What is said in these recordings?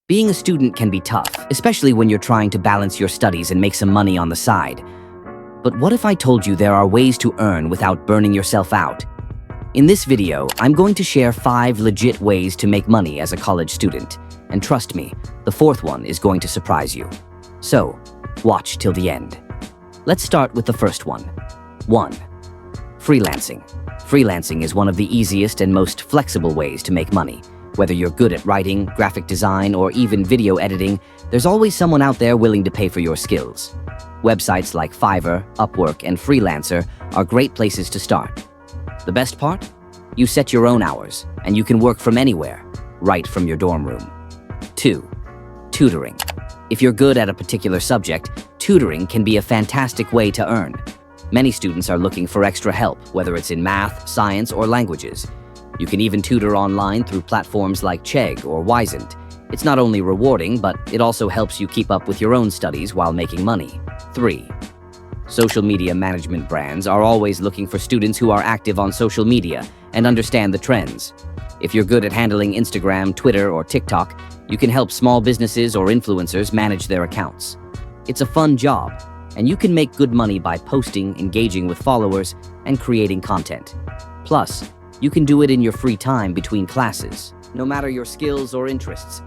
Being a student can be tough, especially when you're trying to balance your studies and make some money on the side. But what if I told you there are ways to earn without burning yourself out? In this video, I'm going to share 5 legit ways to make money as a college student. And trust me, the 4th one is going to surprise you. So, watch till the end. Let's start with the first one. 1. Freelancing. Freelancing is one of the easiest and most flexible ways to make money. Whether you're good at writing, graphic design, or even video editing, there's always someone out there willing to pay for your skills. Websites like Fiverr, Upwork, and Freelancer are great places to start. The best part? You set your own hours, and you can work from anywhere, right from your dorm room. 2. Tutoring. If you're good at a particular subject, tutoring can be a fantastic way to earn. Many students are looking for extra help, whether it's in math, science, or languages. You can even tutor online through platforms like Chegg or Wisent. It's not only rewarding, but it also helps you keep up with your own studies while making money. 3. Social media management brands are always looking for students who are active on social media and understand the trends. If you're good at handling Instagram, Twitter, or TikTok, you can help small businesses or influencers manage their accounts. It's a fun job, and you can make good money by posting, engaging with followers, and creating content. Plus, you can do it in your free time between classes, no matter your skills or interests.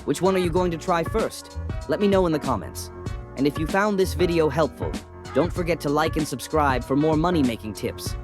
Which one are you going to try first? Let me know in the comments. And if you found this video helpful, don't forget to like and subscribe for more money-making tips.